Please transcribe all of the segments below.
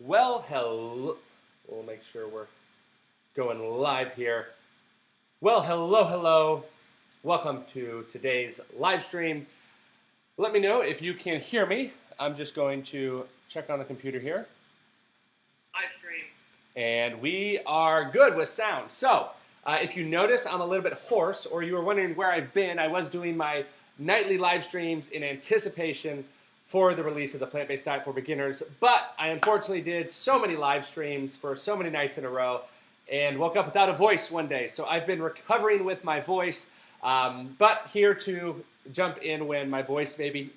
Well, hello. We'll make sure we're going live here. Well, hello. Welcome to today's live stream. Let me know if you can hear me. I'm just going to check on the computer here. Live stream. And we are good with sound. So, if you notice, I'm a little bit hoarse, or you were wondering where I've been, I was doing my nightly live streams in anticipation for the release of the Plant-Based Diet for Beginners, but I unfortunately did so many live streams for so many nights in a row and woke up without a voice one day. So I've been recovering with my voice, but here to jump in when my voice maybe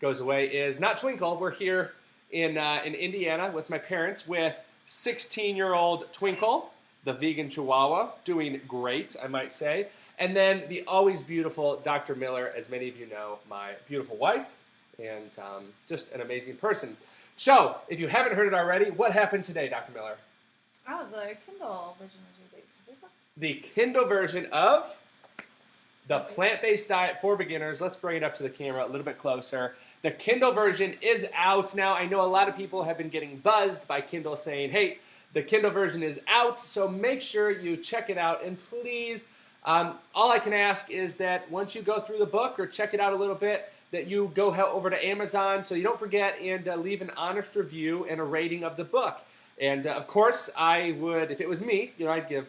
goes away is not Twinkle. We're here in Indiana with my parents with 16-year-old Twinkle, the vegan Chihuahua, doing great, I might say. And then the always beautiful Dr. Miller, as many of you know, my beautiful wife, and just an amazing person. So, if you haven't heard it already, what happened today, Dr. Miller? Oh, the Kindle version was released. The Kindle version of the Plant-Based Diet for Beginners. Let's bring it up to the camera a little bit closer. The Kindle version is out now. I know a lot of people have been getting buzzed by Kindle saying, hey, the Kindle version is out, so make sure you check it out. And please, all I can ask is that once you go through the book or check it out a little bit, that you go over to Amazon, so you don't forget, and leave an honest review and a rating of the book. And of course, I would, if it was me, I'd give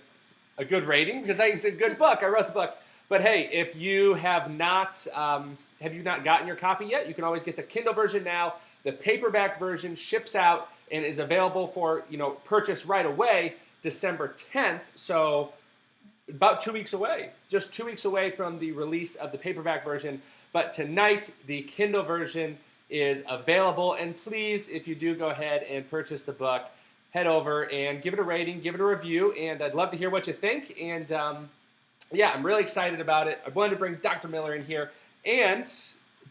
a good rating because it's a good book. I wrote the book. But hey, if you have not gotten your copy yet, you can always get the Kindle version now. The paperback version ships out and is available for purchase right away, December 10th. So about 2 weeks away, just 2 weeks away from the release of the paperback version. But tonight, the Kindle version is available. And please, if you do go ahead and purchase the book, head over and give it a rating, give it a review, and I'd love to hear what you think. And yeah, I'm really excited about it. I wanted to bring Dr. Miller in here and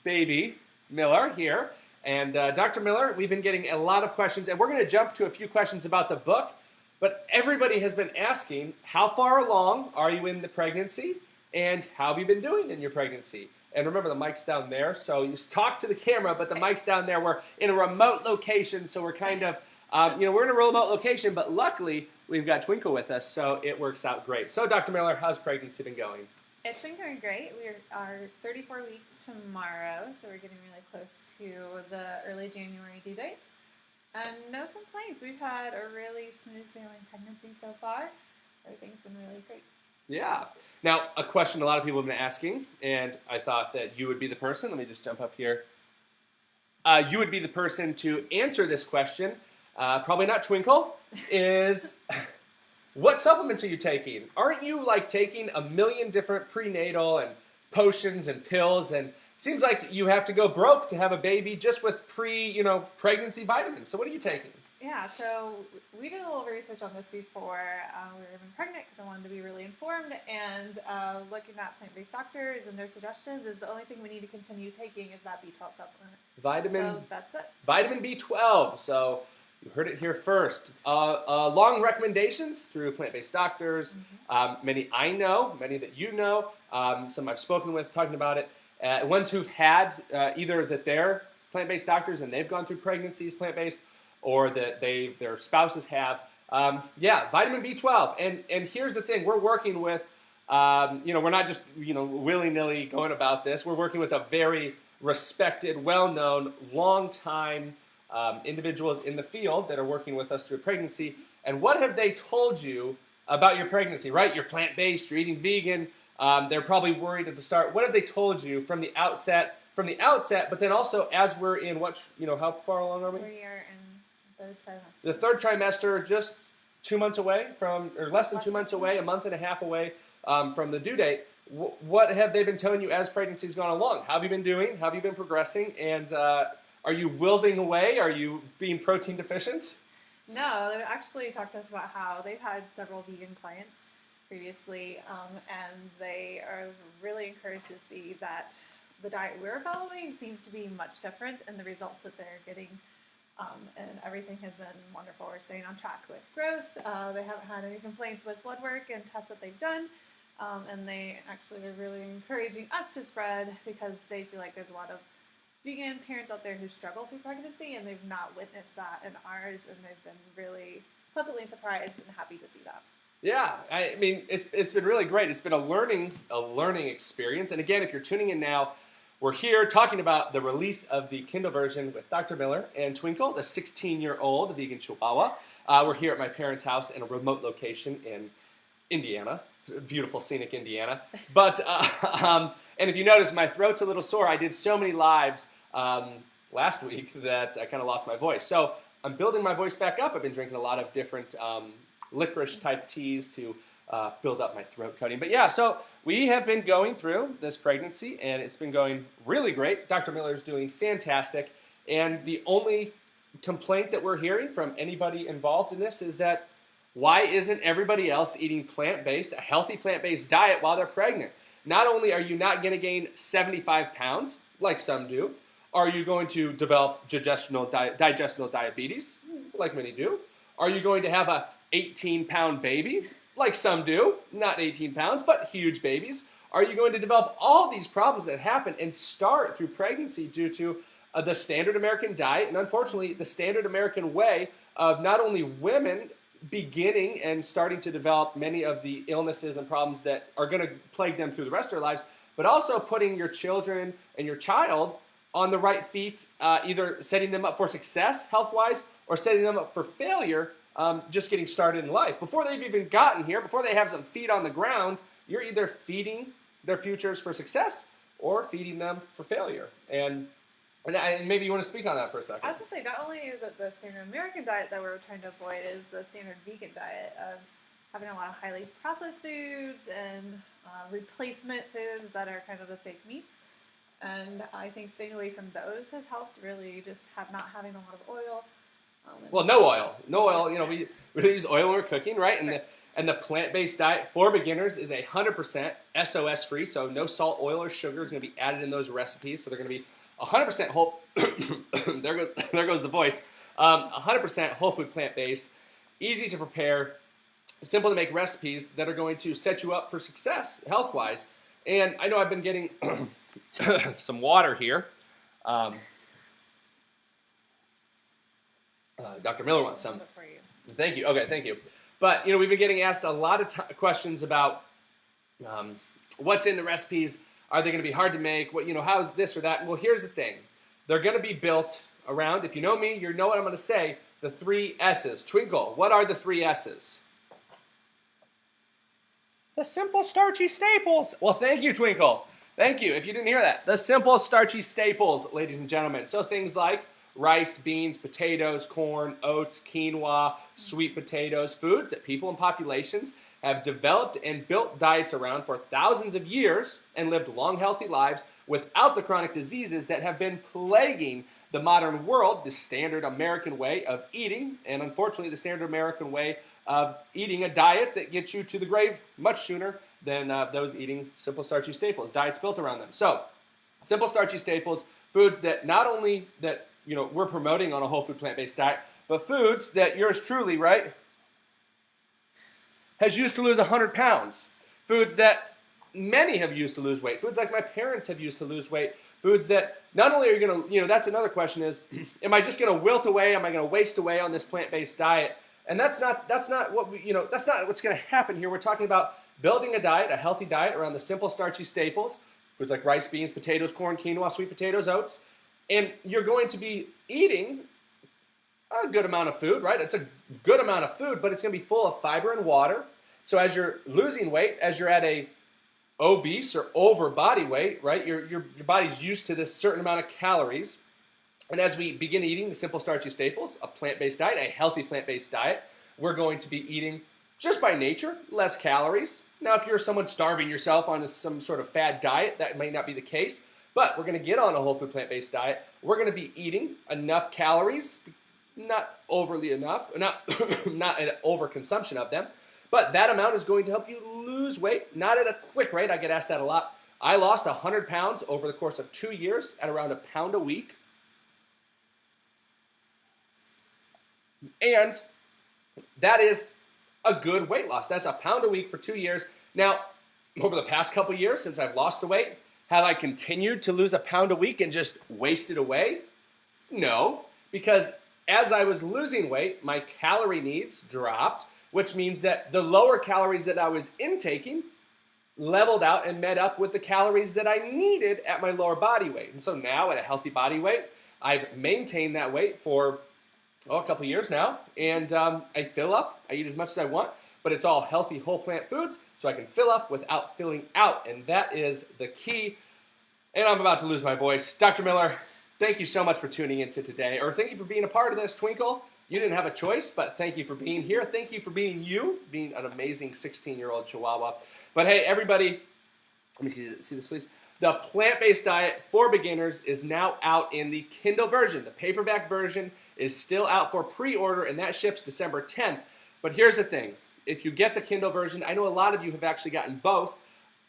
baby Miller here. And Dr. Miller, we've been getting a lot of questions, and we're going to jump to a few questions about the book. But everybody has been asking, how far along are you in the pregnancy, and how have you been doing in your pregnancy? And remember, the mic's down there, so you talk to the camera, but the mic's down there. We're in a remote location, so we're kind of, we're in a remote location, but luckily, we've got Twinkle with us, so it works out great. So, Dr. Miller, how's pregnancy been going? It's been going great. We are 34 weeks tomorrow, so we're getting really close to the early January due date. And no complaints. We've had a really smooth sailing pregnancy so far. Everything's been really great. Yeah. Now, a question a lot of people have been asking, and I thought that you would be the person. Let me just jump up here. You would be the person to answer this question. Probably not Twinkle. Is what supplements are you taking? Aren't you taking a million different prenatal and potions and pills? And seems like you have to go broke to have a baby just with pregnancy vitamins. So what are you taking? Yeah, so we did a little research on this before we were even pregnant because I wanted to be really informed, and looking at plant-based doctors and their suggestions is the only thing we need to continue taking is that B12 supplement. So that's it. Vitamin B12. So you heard it here first. Long recommendations through plant-based doctors. Mm-hmm. Many I know, many that you know, some I've spoken with talking about it. Ones who've had either that they're plant-based doctors and they've gone through pregnancies plant-based, or that their spouses have. Vitamin B12. And here's the thing, we're working with, we're not just, willy-nilly going about this. We're working with a very respected, well-known, long-time individuals in the field that are working with us through pregnancy. And what have they told you about your pregnancy, right? You're plant-based, you're eating vegan. They're probably worried at the start. What have they told you from the outset, but then also as we're in how far along are we? We are in third trimester. The third trimester, just 2 months away or less than 2 months away, a month and a half away from the due date. What have they been telling you as pregnancy's gone along? How have you been doing? How have you been progressing? And are you wilting away? Are you being protein deficient? No, they actually talked to us about how they've had several vegan clients previously, and they are really encouraged to see that the diet we're following seems to be much different in the results that they're getting. And everything has been wonderful. We're staying on track with growth. They haven't had any complaints with blood work and tests that they've done. And they actually are really encouraging us to spread because they feel like there's a lot of vegan parents out there who struggle through pregnancy, and they've not witnessed that in ours, and they've been really pleasantly surprised and happy to see that. Yeah, I mean, it's been really great. It's been a learning experience. And again, if you're tuning in now, we're here talking about the release of the Kindle version with Dr. Miller and Twinkle, the 16-year-old vegan Chihuahua. We're here at my parents' house in a remote location in Indiana, beautiful scenic Indiana. But and if you notice, my throat's a little sore. I did so many lives last week that I kind of lost my voice. So I'm building my voice back up. I've been drinking a lot of different licorice type teas to build up my throat coating. But yeah, so we have been going through this pregnancy, and it's been going really great. Dr. Miller's doing fantastic, and the only complaint that we're hearing from anybody involved in this is that why isn't everybody else eating plant-based, a healthy plant-based diet while they're pregnant? Not only are you not going to gain 75 pounds, like some do, are you going to develop digestional diabetes, like many do? Are you going to have a 18-pound baby, like some do, not 18 pounds, but huge babies? Are you going to develop all these problems that happen and start through pregnancy due to the standard American diet and, unfortunately, the standard American way of not only women beginning and starting to develop many of the illnesses and problems that are going to plague them through the rest of their lives, but also putting your children and your child on the right feet, either setting them up for success health-wise or setting them up for failure just getting started in life. Before they've even gotten here, before they have some feet on the ground, you're either feeding their futures for success or feeding them for failure. And maybe you want to speak on that for a second. I was going to say, not only is it the standard American diet that we're trying to avoid, is the standard vegan diet of having a lot of highly processed foods and replacement foods that are kind of the fake meats. And I think staying away from those has helped, really just not having a lot of oil. Well, no oil. No oil. You know, we don't use oil when we're cooking, right? And the plant-based diet for beginners is 100% SOS free, so no salt, oil, or sugar is going to be added in those recipes. So they're going to be 100% whole. there goes the voice. 100% whole food plant-based, easy to prepare, simple to make recipes that are going to set you up for success health-wise. And I know I've been getting some water here. Dr. Miller wants some. Thank you. Okay, thank you. But, we've been getting asked a lot of questions about what's in the recipes. Are they going to be hard to make? How is this or that? Well, here's the thing. They're going to be built around, if you know me, you know what I'm going to say, the 3 S's. Twinkle, what are the 3 S's? The simple starchy staples. Well, thank you, Twinkle. Thank you. If you didn't hear that, the simple starchy staples, ladies and gentlemen. So things like rice, beans, potatoes, corn, oats, quinoa, sweet potatoes, foods that people in populations have developed and built diets around for thousands of years and lived long, healthy lives without the chronic diseases that have been plaguing the modern world, the standard American way of eating, and unfortunately the standard American way of eating a diet that gets you to the grave much sooner than those eating simple starchy staples, diets built around them. So, simple starchy staples, foods that not only that we're promoting on a whole food plant-based diet, but foods that yours truly, right, has used to lose 100 pounds. Foods that many have used to lose weight. Foods like my parents have used to lose weight. Foods that not only are you going to, that's another question is, am I just going to wilt away? Am I going to waste away on this plant-based diet? And that's not what that's not what's going to happen here. We're talking about building a diet, a healthy diet around the simple starchy staples, foods like rice, beans, potatoes, corn, quinoa, sweet potatoes, oats. And you're going to be eating a good amount of food, right? It's a good amount of food, but it's going to be full of fiber and water. So as you're losing weight, as you're at a obese or over body weight, right? Your body's used to this certain amount of calories. And as we begin eating the simple starchy staples, a plant-based diet, a healthy plant-based diet, we're going to be eating, just by nature, less calories. Now, if you're someone starving yourself on some sort of fad diet, that may not be the case. But we're going to get on a whole food plant-based diet. We're going to be eating enough calories, not overly enough, not an overconsumption of them. But that amount is going to help you lose weight, not at a quick rate. I get asked that a lot. I lost 100 pounds over the course of 2 years at around 1 pound a week. And that is a good weight loss. That's 1 pound a week for 2 years. Now, over the past couple years, since I've lost the weight, Have I continued to lose a pound a week and just waste it away? No, because as I was losing weight, my calorie needs dropped, which means that the lower calories that I was intaking leveled out and met up with the calories that I needed at my lower body weight. And so now at a healthy body weight, I've maintained that weight for a couple years now, and I fill up, I eat as much as I want, but it's all healthy whole plant foods, so I can fill up without filling out, and that is the key. And I'm about to lose my voice. Dr. Miller, thank you so much for tuning into today, or thank you for being a part of this, Twinkle. You didn't have a choice, but thank you for being here. Thank you for being you, being an amazing 16-year-old Chihuahua. But hey, everybody, let me see this, please. The plant-based diet for beginners is now out in the Kindle version. The paperback version is still out for pre-order, and that ships December 10th. But here's the thing. If you get the Kindle version, I know a lot of you have actually gotten both.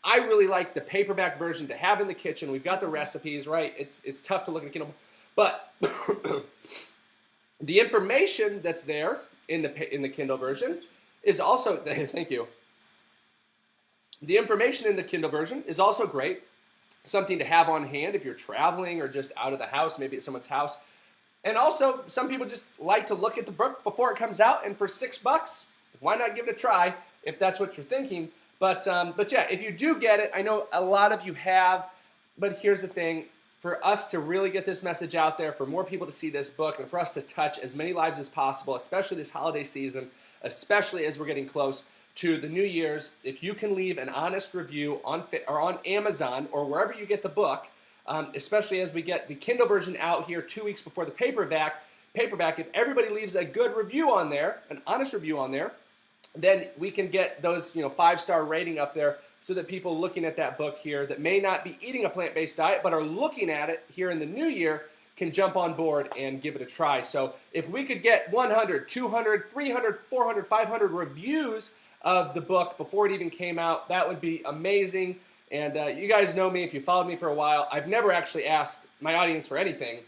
I really like the paperback version to have in the kitchen. We've got the recipes, right? It's tough to look at a Kindle. But the information that's there in the Kindle version is also, thank you. The information in the Kindle version is also great. Something to have on hand if you're traveling or just out of the house, maybe at someone's house. And also, some people just like to look at the book before it comes out, and for $6, why not give it a try if that's what you're thinking? But yeah, if you do get it, I know a lot of you have, but here's the thing. For us to really get this message out there, for more people to see this book, and for us to touch as many lives as possible, especially this holiday season, especially as we're getting close to the New Year's, if you can leave an honest review on Amazon or wherever you get the book, especially as we get the Kindle version out here 2 weeks before the paperback, if everybody leaves a good review on there, an honest review on there, then we can get those 5-star rating up there so that people looking at that book here that may not be eating a plant-based diet but are looking at it here in the new year can jump on board and give it a try. So if we could get 100, 200, 300, 400, 500 reviews of the book before it even came out, that would be amazing. And you guys know me, if you followed me for a while, I've never actually asked my audience for anything.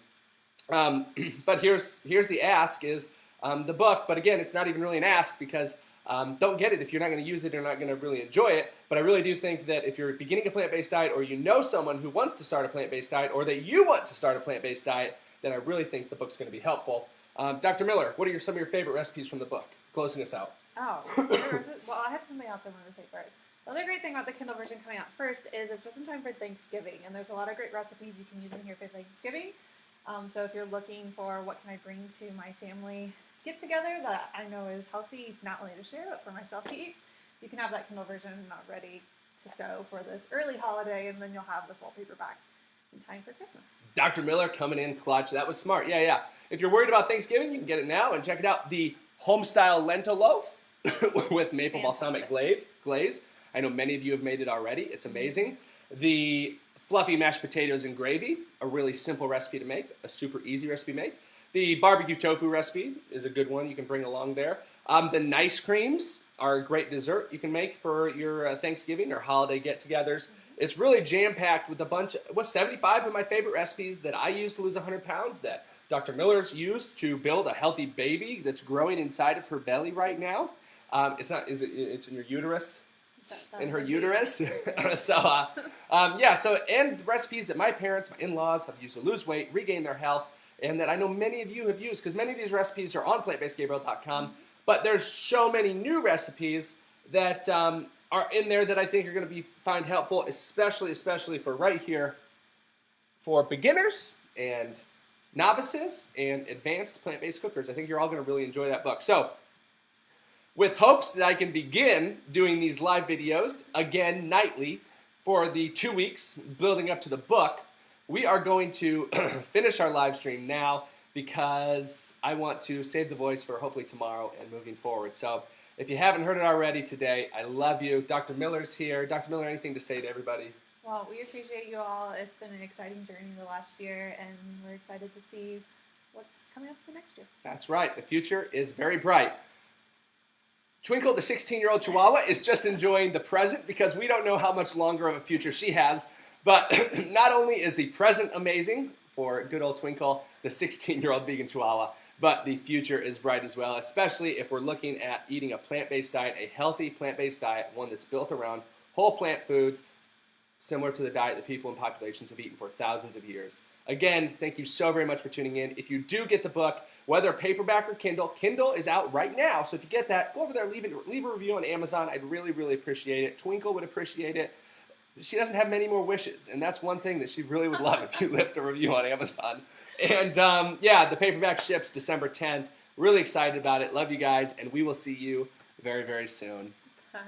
But here's the ask is the book. But again, it's not even really an ask because don't get it if you're not going to use it or not going to really enjoy it. But I really do think that if you're beginning a plant-based diet, or you know someone who wants to start a plant-based diet, or that you want to start a plant-based diet, then I really think the book's going to be helpful. Dr. Miller, what are some of your favorite recipes from the book? Closing us out. Oh, well, I had something else I wanted to say first. The other great thing about the Kindle version coming out first is it's just in time for Thanksgiving, and there's a lot of great recipes you can use in here for Thanksgiving. So if you're looking for what can I bring to my family get-together that I know is healthy, not only to share, but for myself to eat, you can have that Kindle version ready to go for this early holiday, and then you'll have the full paperback in time for Christmas. Dr. Miller coming in clutch. That was smart. Yeah. If you're worried about Thanksgiving, you can get it now and check it out. The home-style lentil loaf with maple balsamic glaze. I know many of you have made it already. It's amazing. The fluffy mashed potatoes and gravy, a really simple recipe to make, a super easy recipe to make. The barbecue tofu recipe is a good one you can bring along there. The nice creams are a great dessert you can make for your Thanksgiving or holiday get-togethers. It's really jam-packed with a bunch of, 75 of my favorite recipes that I use to lose 100 pounds that Dr. Miller's used to build a healthy baby that's growing inside of her belly right now. It's in your uterus? In her uterus. And recipes that my parents, my in-laws have used to lose weight, regain their health, and that I know many of you have used, because many of these recipes are on plantbasedgabriel.com, but there's so many new recipes that are in there that I think are going to find helpful, especially for right here, for beginners and novices and advanced plant-based cookers. I think you're all going to really enjoy that book. So, with hopes that I can begin doing these live videos again nightly for the 2 weeks building up to the book, we are going to finish our live stream now because I want to save the voice for hopefully tomorrow and moving forward. So if you haven't heard it already today, I love you. Dr. Miller's here. Dr. Miller, anything to say to everybody? Well, we appreciate you all. It's been an exciting journey the last year, and we're excited to see what's coming up the next year. That's right. The future is very bright. Twinkle, the 16-year-old Chihuahua, is just enjoying the present because we don't know how much longer of a future she has. But not only is the present amazing for good old Twinkle, the 16-year-old vegan Chihuahua, but the future is bright as well, especially if we're looking at eating a plant-based diet, a healthy plant-based diet, one that's built around whole plant foods, similar to the diet that people in populations have eaten for thousands of years. Again, thank you so very much for tuning in. If you do get the book, whether paperback or Kindle, Kindle is out right now. So if you get that, go over there, leave a review on Amazon. I'd really, really appreciate it. Twinkle would appreciate it. She doesn't have many more wishes, and that's one thing that she really would love if you left a review on Amazon. And yeah, the paperback ships December 10th. Really excited about it. Love you guys, and we will see you very, very soon. Bye.